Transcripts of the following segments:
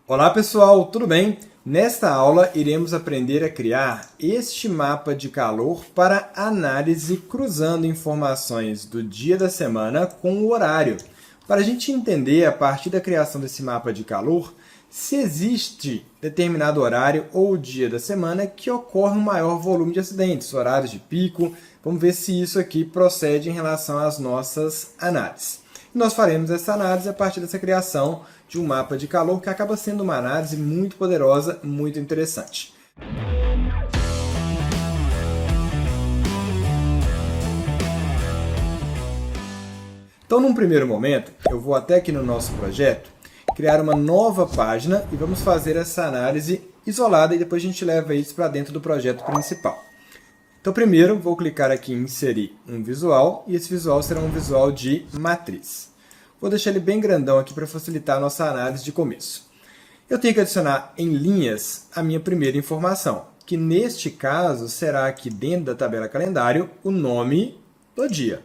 Olá pessoal, tudo bem? Nesta aula iremos aprender a criar este mapa de calor para análise cruzando informações do dia da semana com o horário, para a gente entender a partir da criação desse mapa de calor se existe determinado horário ou dia da semana que ocorre um maior volume de acidentes, horários de pico. Vamos ver se isso aqui procede em relação às nossas análises. Nós faremos essa análise a partir dessa criação de um mapa de calor, que acaba sendo uma análise muito poderosa, muito interessante. Então, num primeiro momento, eu vou até aqui no nosso projeto, criar uma nova página e vamos fazer essa análise isolada e depois a gente leva isso para dentro do projeto principal. Então, primeiro, vou clicar aqui em inserir um visual e esse visual será um visual de matriz. Vou deixar ele bem grandão aqui para facilitar a nossa análise de começo. Eu tenho que adicionar em linhas a minha primeira informação, que neste caso será aqui dentro da tabela calendário o nome do dia.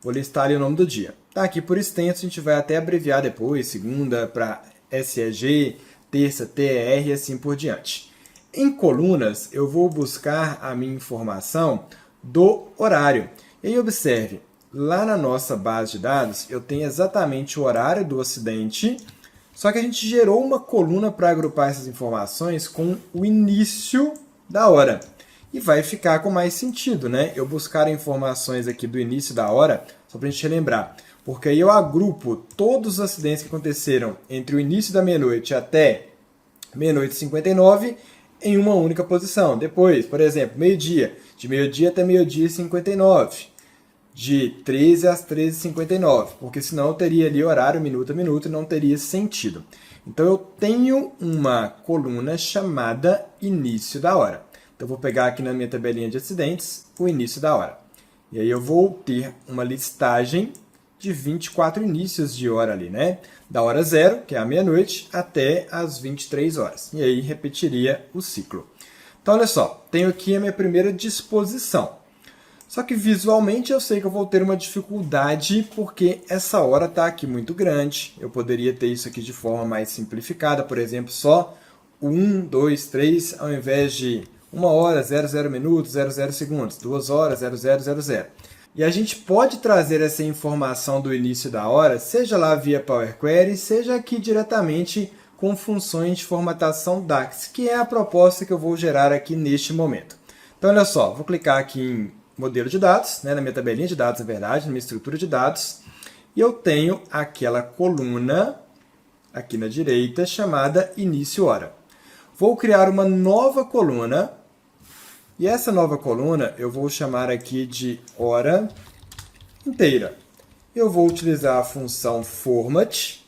Vou listar ali o nome do dia. Está aqui por extenso, a gente vai até abreviar depois, segunda para SEG, terça, TER e assim por diante. Em colunas, eu vou buscar a minha informação do horário. E aí, observe, lá na nossa base de dados, eu tenho exatamente o horário do acidente, só que a gente gerou uma coluna para agrupar essas informações com o início da hora. E vai ficar com mais sentido, né? Eu buscar informações aqui do início da hora, só para a gente relembrar. Porque aí eu agrupo todos os acidentes que aconteceram entre o início da meia-noite até meia-noite e 59 em uma única posição. Depois, por exemplo, meio-dia, de meio-dia até meio-dia e 59. De 13 às 13h59, porque senão eu teria ali horário minuto a minuto e não teria sentido. Então eu tenho uma coluna chamada início da hora. Então eu vou pegar aqui na minha tabelinha de acidentes o início da hora. E aí eu vou ter uma listagem de 24 inícios de hora ali, né? Da hora 0, que é a meia-noite, até as 23 horas. E aí repetiria o ciclo. Então olha só, tenho aqui a minha primeira disposição. Só que visualmente eu sei que eu vou ter uma dificuldade porque essa hora está aqui muito grande. Eu poderia ter isso aqui de forma mais simplificada, por exemplo, só 1, 2, 3, ao invés de 1 hora, 00 minutos, 00 segundos, 2 horas, 0000. E a gente pode trazer essa informação do início da hora, seja lá via Power Query, seja aqui diretamente com funções de formatação DAX, que é a proposta que eu vou gerar aqui neste momento. Então, olha só, vou clicar aqui em modelo de dados, né, na minha tabelinha de dados, na verdade, na minha estrutura de dados, e eu tenho aquela coluna aqui na direita chamada início hora. Vou criar uma nova coluna, e essa nova coluna eu vou chamar aqui de hora inteira. Eu vou utilizar a função format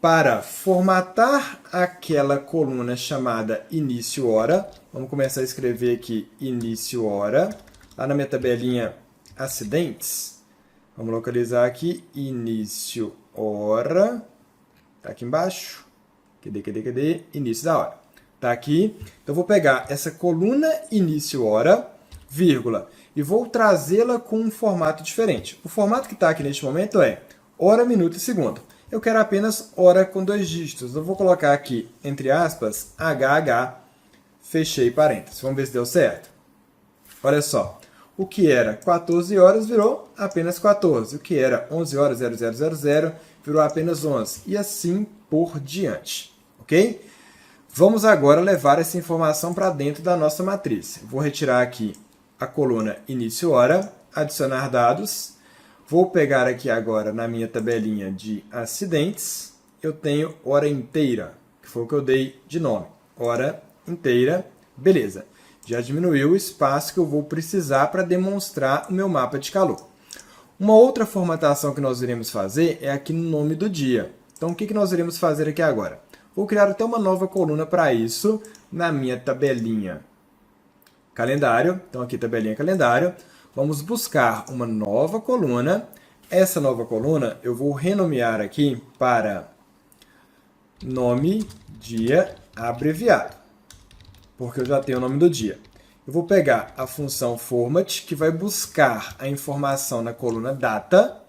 para formatar aquela coluna chamada início hora. Vamos começar a escrever aqui início hora. Lá na minha tabelinha acidentes, vamos localizar aqui início hora. Está aqui embaixo. Cadê? Início da hora. Está aqui. Então, eu vou pegar essa coluna início hora, vírgula, e vou trazê-la com um formato diferente. O formato que está aqui neste momento é hora, minuto e segundo. Eu quero apenas hora com 2 dígitos. Eu vou colocar aqui, entre aspas, HH, fechei parênteses. Vamos ver se deu certo. Olha só. O que era 14 horas virou apenas 14. O que era 11 horas 0000 virou apenas 11. E assim por diante. Ok? Vamos agora levar essa informação para dentro da nossa matriz. Vou retirar aqui a coluna início hora, adicionar dados. Vou pegar aqui agora na minha tabelinha de acidentes. Eu tenho hora inteira, que foi o que eu dei de nome. Hora inteira. Beleza. Já diminuiu o espaço que eu vou precisar para demonstrar o meu mapa de calor. Uma outra formatação que nós iremos fazer é aqui no nome do dia. Então, o que nós iremos fazer aqui agora? Vou criar até uma nova coluna para isso na minha tabelinha calendário. Então, aqui tabelinha calendário. Vamos buscar uma nova coluna. Essa nova coluna eu vou renomear aqui para nome dia abreviado, porque eu já tenho o nome do dia. Eu vou pegar a função format, que vai buscar a informação na coluna data,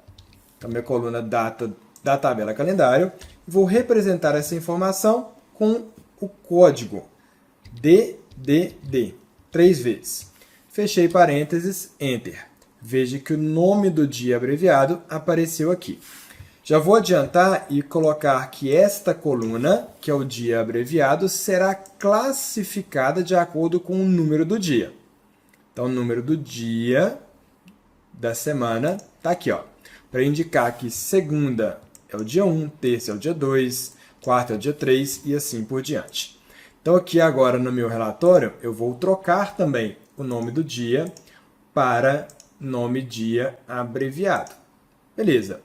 então minha coluna data da tabela calendário, vou representar essa informação com o código DDD, 3 vezes. Fechei parênteses, Enter. Veja que o nome do dia abreviado apareceu aqui. Já vou adiantar e colocar que esta coluna, que é o dia abreviado, será classificada de acordo com o número do dia. Então, o número do dia da semana está aqui, ó, para indicar que segunda é o dia 1, terça é o dia 2, quarta é o dia 3 e assim por diante. Então, aqui agora no meu relatório, eu vou trocar também o nome do dia para nome dia abreviado. Beleza.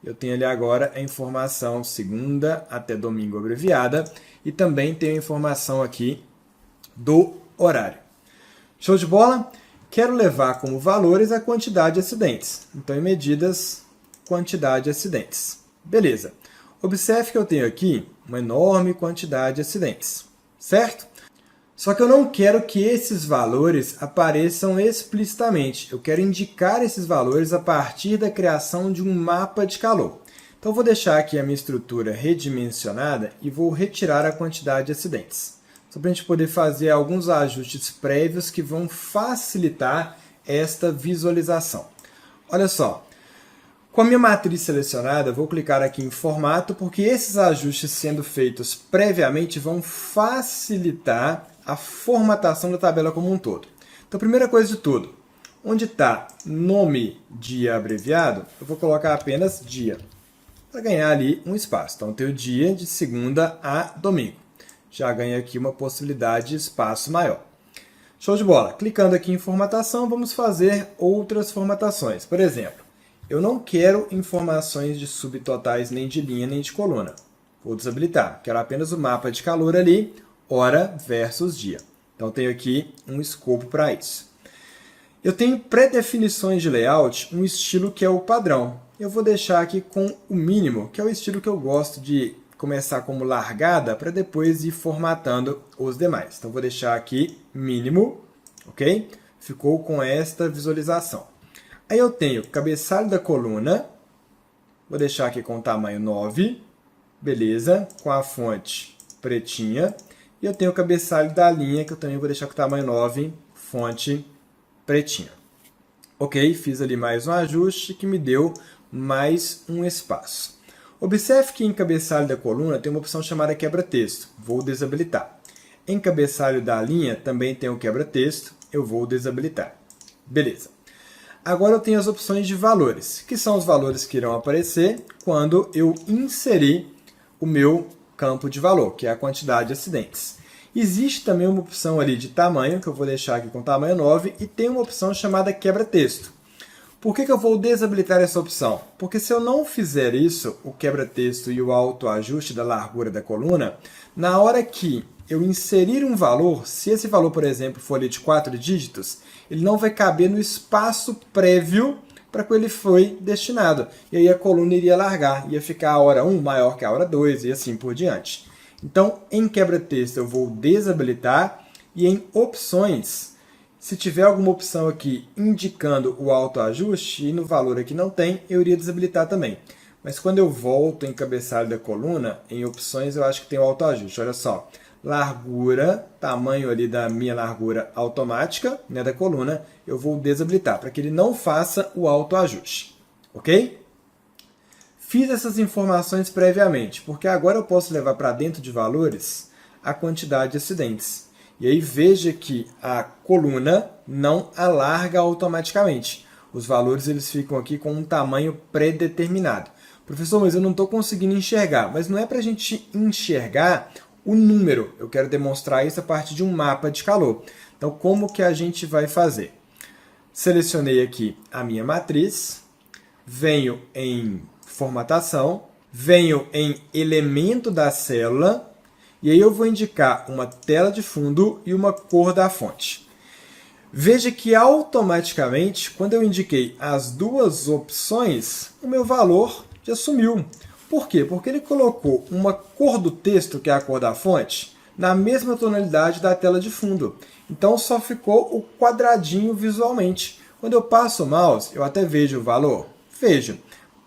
Eu tenho ali agora a informação segunda até domingo abreviada e também tenho a informação aqui do horário. Show de bola? Quero levar como valores a quantidade de acidentes. Então, em medidas, quantidade de acidentes. Beleza. Observe que eu tenho aqui uma enorme quantidade de acidentes, certo? Só que eu não quero que esses valores apareçam explicitamente. Eu quero indicar esses valores a partir da criação de um mapa de calor. Então, eu vou deixar aqui a minha estrutura redimensionada e vou retirar a quantidade de acidentes. Só para a gente poder fazer alguns ajustes prévios que vão facilitar esta visualização. Olha só, com a minha matriz selecionada, eu vou clicar aqui em Formato, porque esses ajustes sendo feitos previamente vão facilitar a formatação da tabela como um todo. Então, primeira coisa de tudo, onde está nome dia abreviado, eu vou colocar apenas dia, para ganhar ali um espaço. Então, eu tenho dia de segunda a domingo. Já ganha aqui uma possibilidade de espaço maior. Show de bola! Clicando aqui em formatação, vamos fazer outras formatações. Por exemplo, eu não quero informações de subtotais nem de linha nem de coluna. Vou desabilitar. Quero apenas o mapa de calor ali, hora versus dia. Então, tenho aqui um escopo para isso. Eu tenho pré-definições de layout, um estilo que é o padrão. Eu vou deixar aqui com o mínimo, que é o estilo que eu gosto de começar como largada para depois ir formatando os demais. Então, vou deixar aqui mínimo, ok? Ficou com esta visualização. Aí eu tenho cabeçalho da coluna, vou deixar aqui com o tamanho 9, beleza, com a fonte pretinha. E eu tenho o cabeçalho da linha, que eu também vou deixar com o tamanho 9, fonte pretinha. Ok, fiz ali mais um ajuste que me deu mais um espaço. Observe que em cabeçalho da coluna tem uma opção chamada quebra-texto. Vou desabilitar. Em cabeçalho da linha também tem o quebra-texto. Eu vou desabilitar. Beleza. Agora eu tenho as opções de valores, que são os valores que irão aparecer quando eu inserir o meu campo de valor, que é a quantidade de acidentes. Existe também uma opção ali de tamanho, que eu vou deixar aqui com tamanho 9, e tem uma opção chamada quebra-texto. Por que eu vou desabilitar essa opção? Porque se eu não fizer isso, o quebra-texto e o autoajuste da largura da coluna, na hora que eu inserir um valor, se esse valor, por exemplo, for ali de 4 dígitos, ele não vai caber no espaço prévio para que ele foi destinado. E aí a coluna iria largar, ia ficar a hora 1 maior que a hora 2 e assim por diante. Então, em quebra-texto eu vou desabilitar e em opções, se tiver alguma opção aqui indicando o autoajuste e no valor aqui não tem, eu iria desabilitar também. Mas quando eu volto em cabeçalho da coluna, em opções eu acho que tem o autoajuste. Olha só, largura, tamanho ali da minha largura automática, né, da coluna, eu vou desabilitar para que ele não faça o autoajuste. Ok? Fiz essas informações previamente, porque agora eu posso levar para dentro de valores a quantidade de acidentes. E aí veja que a coluna não alarga automaticamente. Os valores eles ficam aqui com um tamanho pré-determinado. Professor, mas eu não estou conseguindo enxergar. Mas não é para a gente enxergar o número. Eu quero demonstrar isso a partir de um mapa de calor. Então, como que a gente vai fazer? Selecionei aqui a minha matriz, venho em formatação, venho em elemento da célula, e aí eu vou indicar uma tela de fundo e uma cor da fonte. Veja que automaticamente, quando eu indiquei as duas opções, o meu valor já sumiu. Por quê? Porque ele colocou uma cor do texto, que é a cor da fonte, na mesma tonalidade da tela de fundo. Então só ficou o quadradinho visualmente. Quando eu passo o mouse, eu até vejo o valor. Vejo.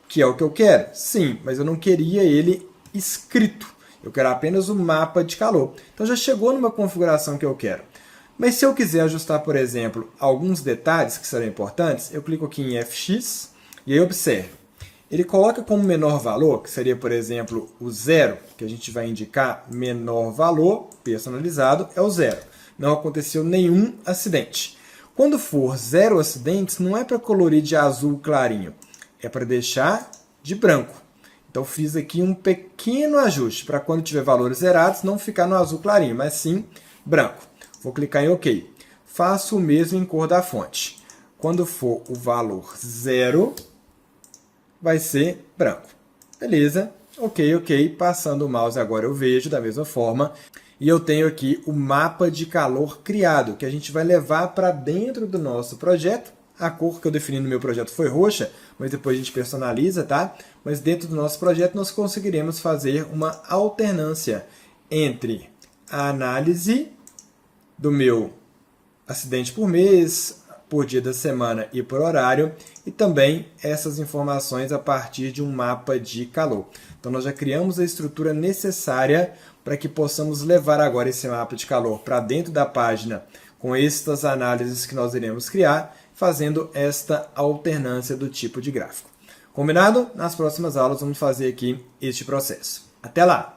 Que é o que eu quero? Sim, mas eu não queria ele escrito. Eu quero apenas o mapa de calor. Então já chegou numa configuração que eu quero. Mas se eu quiser ajustar, por exemplo, alguns detalhes que serão importantes, eu clico aqui em FX e aí observe. Ele coloca como menor valor, que seria, por exemplo, o 0, que a gente vai indicar menor valor personalizado, é o 0. Não aconteceu nenhum acidente. Quando for 0 acidentes, não é para colorir de azul clarinho, é para deixar de branco. Então fiz aqui um pequeno ajuste para quando tiver valores zerados não ficar no azul clarinho, mas sim branco. Vou clicar em OK. Faço o mesmo em cor da fonte. Quando for o valor 0, vai ser branco. Beleza? Ok. Passando o mouse agora eu vejo da mesma forma. E eu tenho aqui o mapa de calor criado, que a gente vai levar para dentro do nosso projeto. A cor que eu defini no meu projeto foi roxa, mas depois a gente personaliza, tá? Mas dentro do nosso projeto nós conseguiremos fazer uma alternância entre a análise do meu acidente por mês, por dia da semana e por horário, e também essas informações a partir de um mapa de calor. Então nós já criamos a estrutura necessária para que possamos levar agora esse mapa de calor para dentro da página com estas análises que nós iremos criar, fazendo esta alternância do tipo de gráfico. Combinado? Nas próximas aulas vamos fazer aqui este processo. Até lá!